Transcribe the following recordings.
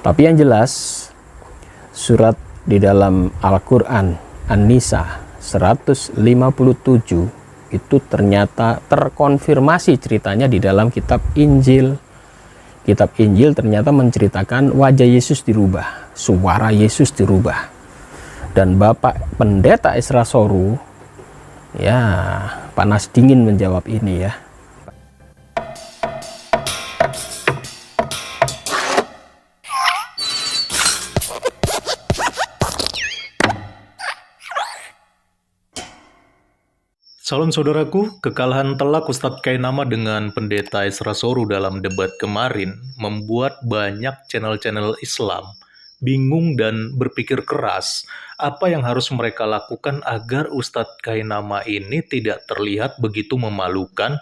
Tapi yang jelas surat di dalam Al-Quran An-Nisa 157 itu ternyata terkonfirmasi ceritanya di dalam kitab Injil. Kitab Injil ternyata menceritakan wajah Yesus dirubah, suara Yesus dirubah. Dan Bapak Pendeta Esra Soru ya panas dingin menjawab ini ya. Salam saudaraku, kekalahan telak Ustadz Kainama dengan Pendeta Esra Soru dalam debat kemarin membuat banyak channel-channel Islam bingung dan berpikir keras apa yang harus mereka lakukan agar Ustadz Kainama ini tidak terlihat begitu memalukan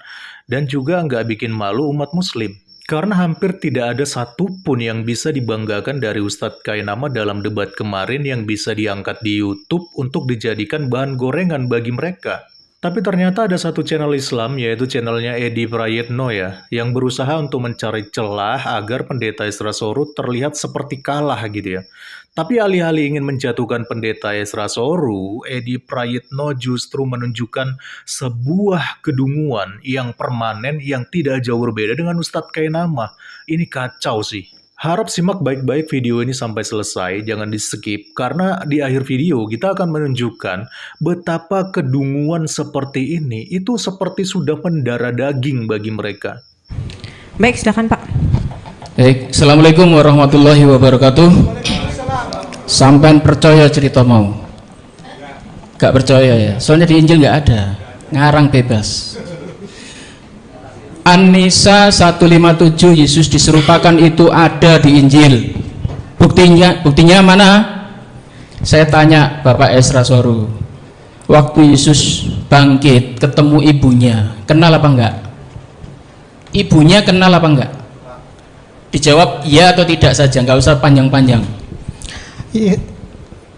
dan juga nggak bikin malu umat muslim. Karena hampir tidak ada satupun yang bisa dibanggakan dari Ustadz Kainama dalam debat kemarin yang bisa diangkat di YouTube untuk dijadikan bahan gorengan bagi mereka. Tapi ternyata ada satu channel Islam, yaitu channelnya Edi Prayitno ya, yang berusaha untuk mencari celah agar Pendeta Esra Soru terlihat seperti kalah gitu ya. Tapi alih-alih ingin menjatuhkan Pendeta Esra Soru, Edi Prayitno justru menunjukkan sebuah kedunguan yang permanen yang tidak jauh berbeda dengan Ustadz Kainama. Ini kacau sih. Harap simak baik-baik video ini sampai selesai, jangan di-skip, karena di akhir video kita akan menunjukkan betapa kedunguan seperti ini itu seperti sudah mendarah daging bagi mereka. Baik, silakan Pak. Baik, Assalamualaikum warahmatullahi wabarakatuh. Sampai percaya cerita mau? Gak percaya ya, soalnya di Injil gak ada, ngarang bebas. An-Nisa 157 Yesus diserupakan itu ada di Injil. Buktinya mana? Saya tanya Bapak Esra Soru, waktu Yesus bangkit ketemu ibunya, kenal apa enggak? Ibunya kenal apa enggak? Dijawab iya atau tidak saja, nggak usah panjang-panjang.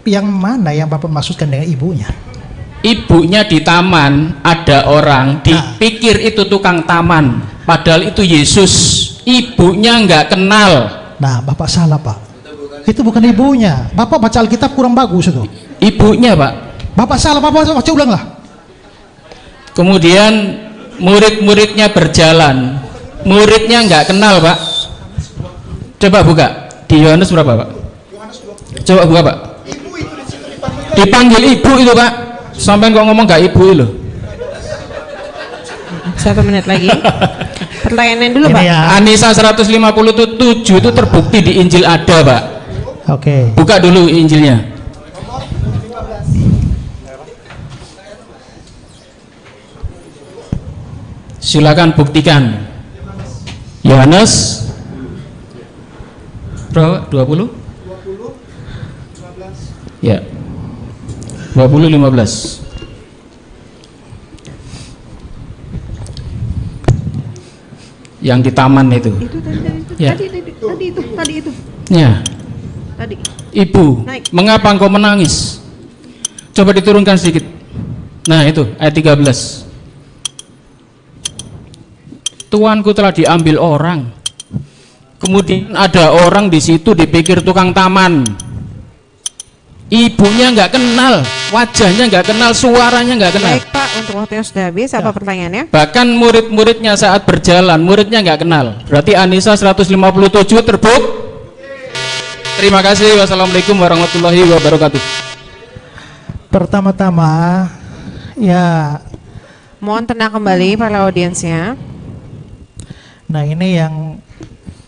Yang mana yang Bapak maksudkan dengan ibunya? Ibunya di taman, ada orang dipikir itu tukang taman, padahal itu Yesus. Ibunya nggak kenal. Nah, Bapak salah Pak, itu bukan ibunya. Bapak baca Alkitab kurang bagus itu. Ibunya Pak. Bapak salah, Bapak baca ulang lah. Kemudian murid-muridnya berjalan, muridnya nggak kenal Pak. Coba buka di Yohanes berapa Pak? Coba buka Pak. Dipanggil ibu itu Pak. Sampai kok ngomong gak ibu loh. 1 menit lagi. Pertanyaannya dulu Pak. Ya. An-Nisa 157 itu terbukti di Injil ada Pak. Oke. Buka dulu Injilnya. Silakan buktikan. Yohanes berapa? 20? Ya. 20:15. Yang di taman itu. Itu tadi Ya. Tadi itu. Ya. Tadi. Ibu, Naik. mengapa engkau menangis? Coba diturunkan sedikit. Nah, itu ayat 13. Tuanku telah diambil orang. Kemudian ada orang di situ dipikir tukang taman. Ibunya nggak kenal, wajahnya nggak kenal, suaranya nggak kenal. Baik Pak, untuk waktunya sudah habis. Apa pertanyaannya? Bahkan murid-muridnya saat berjalan, muridnya nggak kenal. Berarti An-Nisa 157 terbukti. Terima kasih. Wassalamualaikum warahmatullahi wabarakatuh. Pertama-tama, ya. Mohon tenang kembali para audiensnya. Nah, ini yang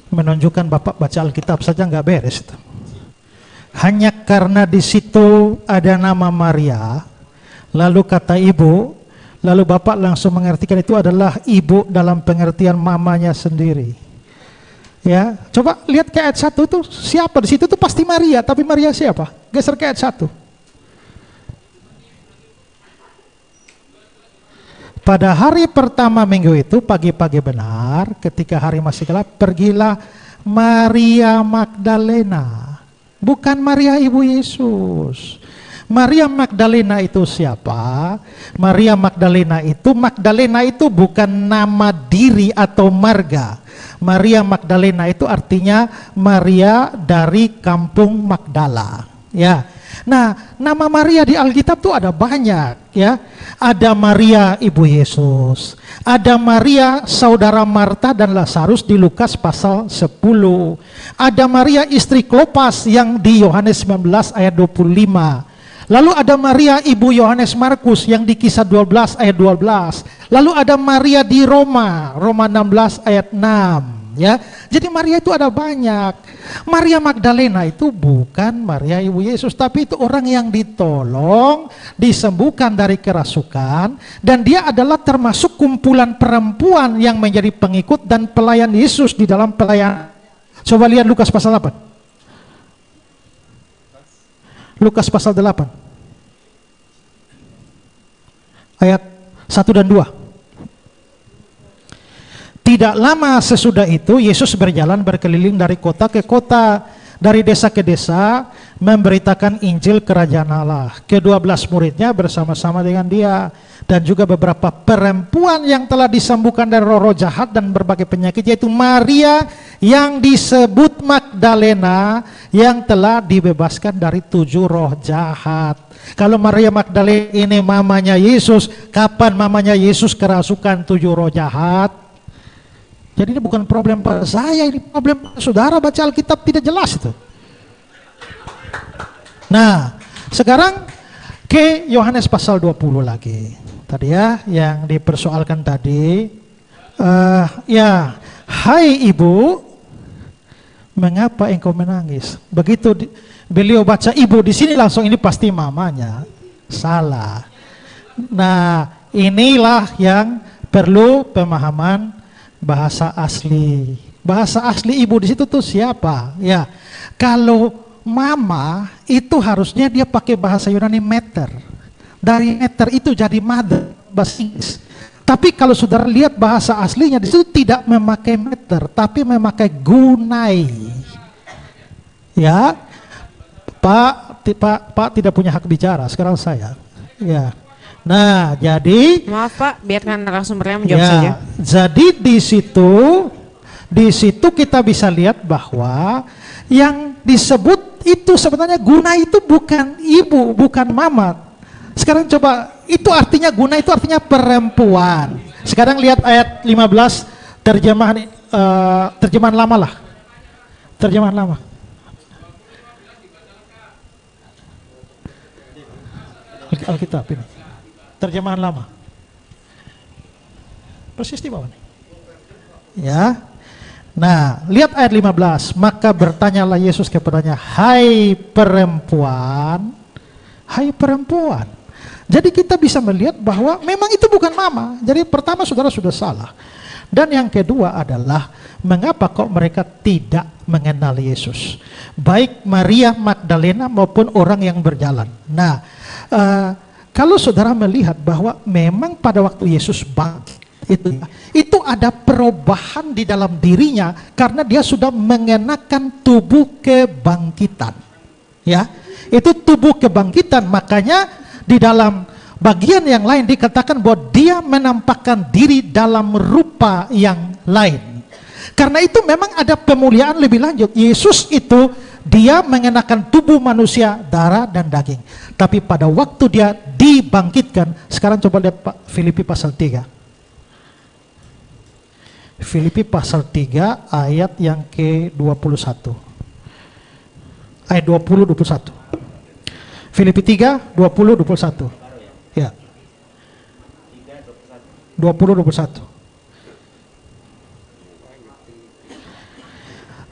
menunjukkan Bapak baca Alkitab saja nggak beres itu. Hanya karena di situ ada nama Maria, lalu kata ibu, lalu Bapak langsung mengartikan itu adalah ibu dalam pengertian mamanya sendiri. Ya, coba lihat ke ayat 1 itu siapa di situ tuh pasti Maria, tapi Maria siapa? Geser ke ayat 1. Pada hari pertama minggu itu, pagi-pagi benar, ketika hari masih gelap, pergilah Maria Magdalena. Bukan Maria ibu Yesus. Maria Magdalena itu siapa? Maria Magdalena itu bukan nama diri atau marga. Maria Magdalena itu artinya Maria dari kampung Magdala. Ya. Nah, nama Maria di Alkitab tuh ada banyak, ya. Ada Maria ibu Yesus, ada Maria saudara Marta dan Lazarus di Lukas pasal 10. Ada Maria istri Klopas yang di Yohanes 19 ayat 25. Lalu ada Maria ibu Yohanes Markus yang di Kisah 12 ayat 12. Lalu ada Maria di Roma 16 ayat 6. Ya, jadi Maria itu ada banyak. Maria Magdalena itu bukan Maria ibu Yesus, tapi itu orang yang ditolong, disembuhkan dari kerasukan, dan dia adalah termasuk kumpulan perempuan yang menjadi pengikut dan pelayan Yesus di dalam pelayan. Coba lihat Lukas pasal 8. Lukas pasal 8. Ayat 1 dan 2. Tidak lama sesudah itu Yesus berjalan berkeliling dari kota ke kota, dari desa ke desa, memberitakan Injil Kerajaan Allah. Ke-12 muridnya bersama-sama dengan dia, dan juga beberapa perempuan yang telah disembuhkan dari roh-roh jahat dan berbagai penyakit, yaitu Maria yang disebut Magdalena yang telah dibebaskan dari 7 roh jahat. Kalau Maria Magdalena ini mamanya Yesus, kapan mamanya Yesus kerasukan 7 roh jahat? Jadi ini bukan problem pada saya, ini problem pada saudara baca Alkitab tidak jelas itu. Nah, sekarang ke Yohanes pasal 20 lagi. Tadi ya, yang dipersoalkan tadi, ya, hai ibu, mengapa engkau menangis? Begitu beliau baca ibu di sini langsung ini pasti mamanya. Salah. Nah, inilah yang perlu pemahaman bahasa asli. Bahasa asli ibu di situ tuh siapa? Ya, kalau mama itu harusnya dia pakai bahasa Yunani meter. Dari meter itu jadi mother, bahasa Inggris. Tapi kalau saudara lihat bahasa aslinya di situ tidak memakai meter, tapi memakai gunai. Ya, Pak tidak punya hak bicara. Sekarang saya. Ya. Nah, jadi Maaf Pak, biarkan narasumbernya menjawab ya, saja. jadi di situ kita bisa lihat bahwa yang disebut itu sebenarnya guna itu bukan ibu, bukan mama. Sekarang coba, itu artinya guna itu artinya perempuan. Sekarang lihat ayat 15 terjemahan lama lah. Terjemahan lama. Alkitab ini. Terjemahan lama. Persis di bawah nih. Ya. Nah, lihat ayat 15. Maka bertanyalah Yesus kepadanya, hai perempuan. Hai perempuan. Jadi kita bisa melihat bahwa memang itu bukan mama. Jadi pertama saudara sudah salah. Dan yang kedua adalah, mengapa kok mereka tidak mengenal Yesus? Baik Maria Magdalena maupun orang yang berjalan. Nah, kalau saudara melihat bahwa memang pada waktu Yesus bangkit itu ada perubahan di dalam dirinya karena dia sudah mengenakan tubuh kebangkitan. Ya, itu tubuh kebangkitan, makanya di dalam bagian yang lain dikatakan bahwa dia menampakkan diri dalam rupa yang lain. Karena itu memang ada pemuliaan lebih lanjut. Yesus itu dia mengenakan tubuh manusia, darah dan daging. Tapi pada waktu dia dibangkitkan, sekarang coba lihat Pak, Filipi pasal 3. Filipi pasal 3 ayat yang ke-21. Ayat 20-21. Filipi 3, 20-21. Ya. 20-21.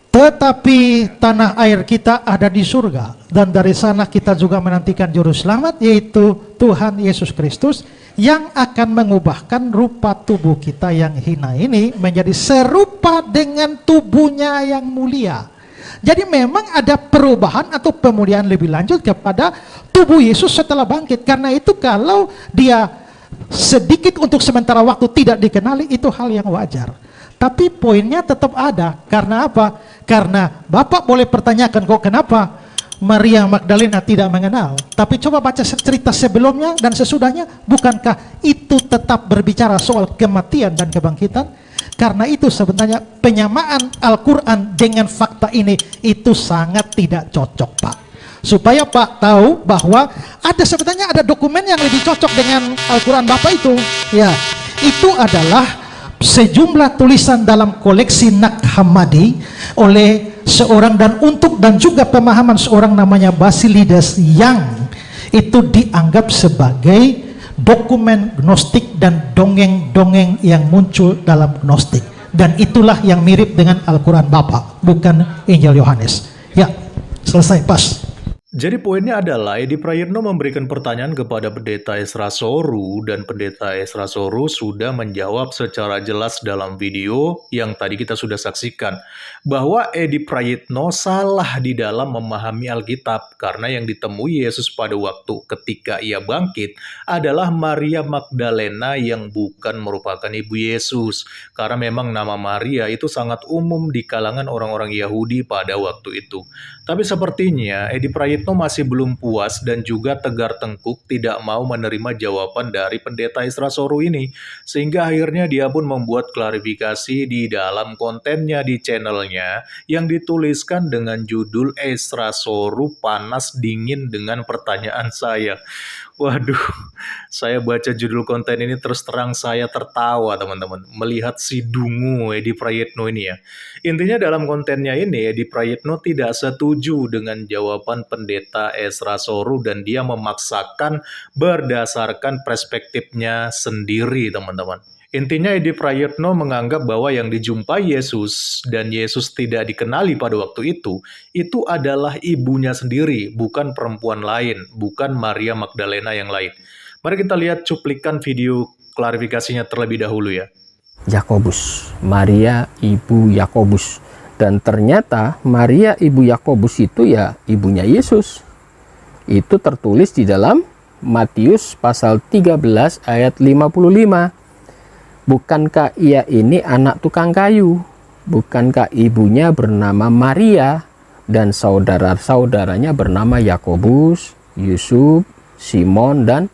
Tetapi tanah air kita ada di surga, dan dari sana kita juga menantikan juru selamat, yaitu Tuhan Yesus Kristus, yang akan mengubahkan rupa tubuh kita yang hina ini menjadi serupa dengan tubuhnya yang mulia. Jadi memang ada perubahan atau pemuliaan lebih lanjut kepada tubuh Yesus setelah bangkit. Karena itu kalau dia sedikit untuk sementara waktu tidak dikenali, itu hal yang wajar. Tapi poinnya tetap ada. Karena apa? Karena Bapak boleh pertanyakan, kok kenapa Maria Magdalena tidak mengenal? Tapi coba baca cerita sebelumnya dan sesudahnya. Bukankah itu tetap berbicara soal kematian dan kebangkitan? Karena itu sebenarnya penyamaan Al-Quran dengan fakta ini itu sangat tidak cocok, Pak. Supaya Pak tahu bahwa sebenarnya ada dokumen yang lebih cocok dengan Al-Quran Bapak itu. Ya, itu adalah sejumlah tulisan dalam koleksi Naqd Hammadi oleh seorang dan juga pemahaman seorang namanya Basilides yang itu dianggap sebagai dokumen gnostik dan dongeng-dongeng yang muncul dalam gnostik, dan itulah yang mirip dengan Al-Quran Bapak, bukan Injil Yohanes. Ya, selesai, pas. Jadi poinnya adalah Edi Prayitno memberikan pertanyaan kepada Pendeta Esra Soru, dan Pendeta Esra Soru sudah menjawab secara jelas dalam video yang tadi kita sudah saksikan, bahwa Edi Prayitno salah di dalam memahami Alkitab, karena yang ditemui Yesus pada waktu ketika ia bangkit adalah Maria Magdalena yang bukan merupakan ibu Yesus, karena memang nama Maria itu sangat umum di kalangan orang-orang Yahudi pada waktu itu. Tapi sepertinya Edi Prayitno masih belum puas dan juga tegar tengkuk tidak mau menerima jawaban dari Pendeta Esra Soru ini, sehingga akhirnya dia pun membuat klarifikasi di dalam kontennya di channelnya yang dituliskan dengan judul Esra Soru panas dingin dengan pertanyaan saya. Waduh, saya baca judul konten ini terus terang saya tertawa, teman-teman, melihat si dungu Edi Prayitno ini ya. Intinya dalam kontennya ini Edi Prayitno tidak setuju dengan jawaban Pendeta Esra Soru dan dia memaksakan berdasarkan perspektifnya sendiri, teman-teman. Intinya Edi Prayitno menganggap bahwa yang dijumpai Yesus dan Yesus tidak dikenali pada waktu itu adalah ibunya sendiri, bukan perempuan lain, bukan Maria Magdalena yang lain. Mari kita lihat cuplikan video klarifikasinya terlebih dahulu ya. Yakobus, Maria ibu Yakobus, dan ternyata Maria ibu Yakobus itu ya ibunya Yesus. Itu tertulis di dalam Matius pasal 13 ayat 55. Bukankah ia ini anak tukang kayu? Bukankah ibunya bernama Maria dan saudara-saudaranya bernama Yakobus, Yusuf, Simon, dan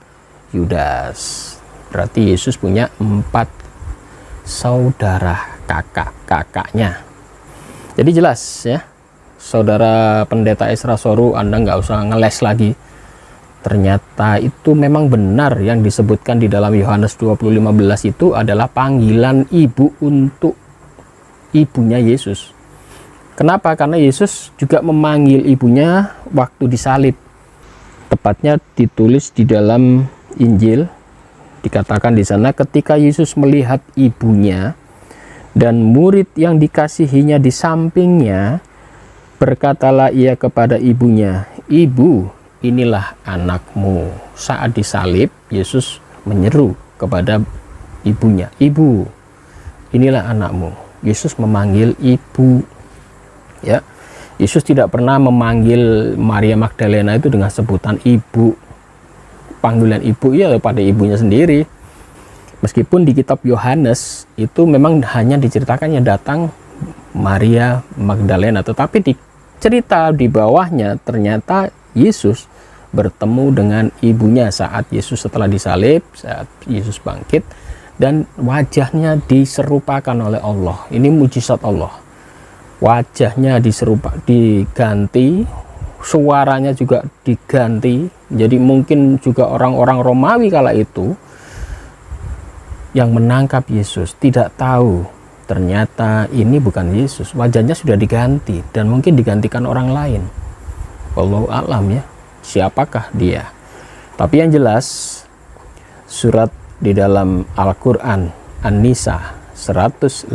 Yudas? Berarti Yesus punya 4 saudara kakaknya. Jadi jelas ya, saudara Pendeta Esra Soru, Anda nggak usah ngeles lagi. Ternyata itu memang benar yang disebutkan di dalam Yohanes 20:15 itu adalah panggilan ibu untuk ibunya Yesus. Kenapa? Karena Yesus juga memanggil ibunya waktu disalib. Tepatnya ditulis di dalam Injil, dikatakan di sana ketika Yesus melihat ibunya dan murid yang dikasihinya di sampingnya, berkatalah ia kepada ibunya, "Ibu, inilah anakmu." Saat disalib, Yesus menyeru kepada ibunya, "Ibu, inilah anakmu." Yesus memanggil ibu. Ya, Yesus tidak pernah memanggil Maria Magdalena itu dengan sebutan ibu. Panggilan ibu ya pada ibunya sendiri. Meskipun di kitab Yohanes itu memang hanya diceritakannya datang Maria Magdalena, tetapi di cerita di bawahnya ternyata Yesus bertemu dengan ibunya saat Yesus setelah disalib, saat Yesus bangkit, dan wajahnya diserupakan oleh Allah. Ini mujizat Allah. Wajahnya diganti, suaranya juga diganti. Jadi mungkin juga orang-orang Romawi kala itu yang menangkap Yesus tidak tahu ternyata ini bukan Yesus. Wajahnya sudah diganti dan mungkin digantikan orang lain. Wallahu a'lam ya, siapakah dia. Tapi yang jelas surat di dalam Al-Quran An-Nisa 157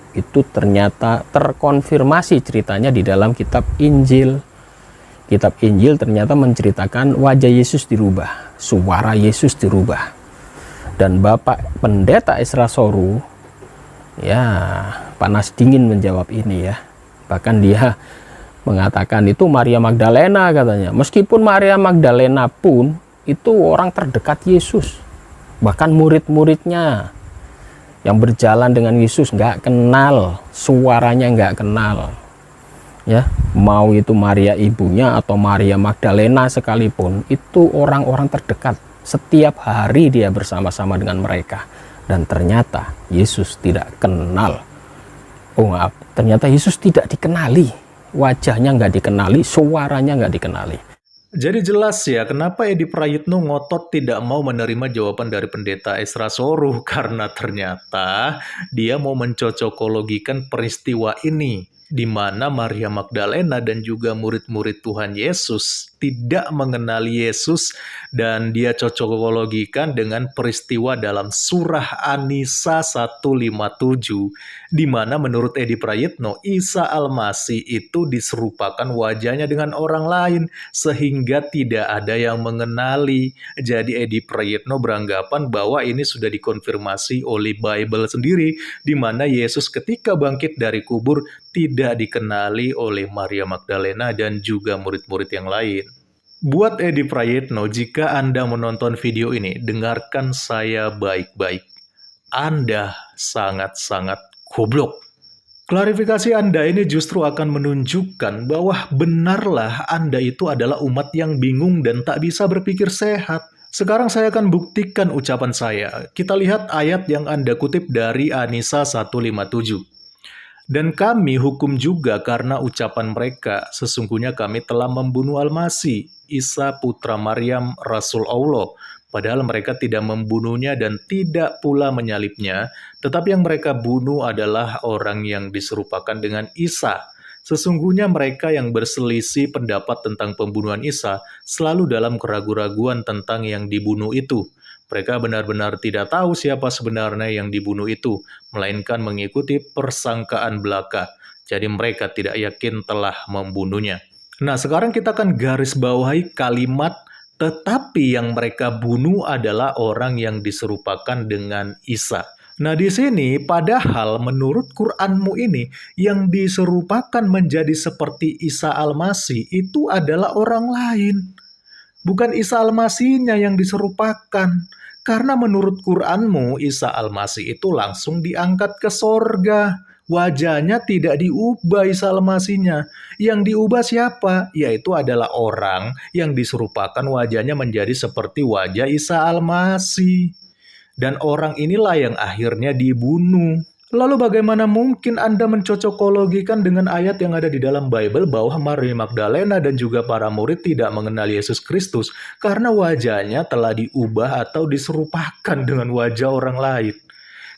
itu ternyata terkonfirmasi ceritanya di dalam kitab Injil. Kitab Injil ternyata menceritakan wajah Yesus dirubah, suara Yesus dirubah. Dan Bapak Pendeta Esra Soru ya panas dingin menjawab ini ya. Bahkan dia mengatakan itu Maria Magdalena katanya. Meskipun Maria Magdalena pun itu orang terdekat Yesus. Bahkan murid-muridnya yang berjalan dengan Yesus nggak kenal, suaranya nggak kenal. Ya, mau itu Maria ibunya atau Maria Magdalena sekalipun, itu orang-orang terdekat. Setiap hari dia bersama-sama dengan mereka. Dan ternyata Yesus tidak kenal. Oh maaf, ternyata Yesus tidak dikenali. Wajahnya nggak dikenali, suaranya nggak dikenali. Jadi jelas ya, kenapa Edi Prayitno ngotot tidak mau menerima jawaban dari Pendeta Esra Soruh, karena ternyata dia mau mencocokologikan peristiwa ini, di mana Maria Magdalena dan juga murid-murid Tuhan Yesus tidak mengenali Yesus, dan dia cocokologikan dengan peristiwa dalam surah An-Nisa 157, di mana menurut Edi Prayitno, Isa Al-Masih itu diserupakan wajahnya dengan orang lain, sehingga tidak ada yang mengenali. Jadi Edi Prayitno beranggapan bahwa ini sudah dikonfirmasi oleh Bible sendiri, di mana Yesus ketika bangkit dari kubur tidak dikenali oleh Maria Magdalena dan juga murid-murid yang lain. Buat Edi Prayitno, jika Anda menonton video ini, dengarkan saya baik-baik. Anda sangat-sangat goblok. Klarifikasi Anda ini justru akan menunjukkan bahwa benarlah Anda itu adalah umat yang bingung dan tak bisa berpikir sehat. Sekarang saya akan buktikan ucapan saya. Kita lihat ayat yang Anda kutip dari An-Nisa 157. Dan kami hukum juga karena ucapan mereka, sesungguhnya kami telah membunuh Al-Masih, Isa putra Maryam, Rasul Allah. Padahal mereka tidak membunuhnya dan tidak pula menyalibnya, tetapi yang mereka bunuh adalah orang yang diserupakan dengan Isa. Sesungguhnya mereka yang berselisih pendapat tentang pembunuhan Isa selalu dalam keraguan-raguan tentang yang dibunuh itu. Mereka benar-benar tidak tahu siapa sebenarnya yang dibunuh itu, melainkan mengikuti persangkaan belaka. Jadi mereka tidak yakin telah membunuhnya. Nah, sekarang kita akan garis bawahi kalimat tetapi yang mereka bunuh adalah orang yang diserupakan dengan Isa. Nah, di sini padahal menurut Qur'anmu ini yang diserupakan menjadi seperti Isa Al-Masih itu adalah orang lain. Bukan Isa Al-Masihnya yang diserupakan. Karena menurut Qur'anmu, Isa Al-Masih itu langsung diangkat ke sorga. Wajahnya tidak diubah Isa Al-Masihnya. Yang diubah siapa? Yaitu adalah orang yang diserupakan wajahnya menjadi seperti wajah Isa Al-Masih. Dan orang inilah yang akhirnya dibunuh. Lalu bagaimana mungkin Anda mencocokologikan dengan ayat yang ada di dalam Bible bahwa Maria Magdalena dan juga para murid tidak mengenal Yesus Kristus karena wajahnya telah diubah atau diserupakan dengan wajah orang lain?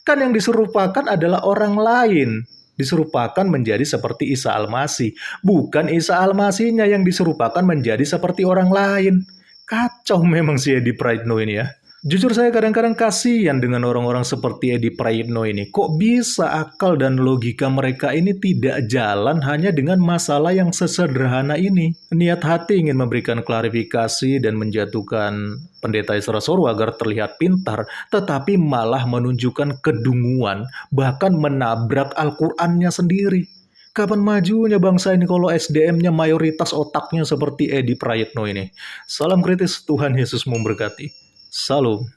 Kan yang diserupakan adalah orang lain. Diserupakan menjadi seperti Isa Al-Masih. Bukan Isa Al-Masihnya yang diserupakan menjadi seperti orang lain. Kacau memang si Edi Prayitno ini ya. Jujur saya kadang-kadang kasihan dengan orang-orang seperti Edi Prayitno ini. Kok bisa akal dan logika mereka ini tidak jalan hanya dengan masalah yang sesederhana ini? Niat hati ingin memberikan klarifikasi dan menjatuhkan Pendeta Esra Soruh agar terlihat pintar, tetapi malah menunjukkan kedunguan, bahkan menabrak Al-Qur'annya sendiri. Kapan majunya bangsa ini kalau SDM-nya mayoritas otaknya seperti Edi Prayitno ini? Salam kritis, Tuhan Yesus memberkati. Salam.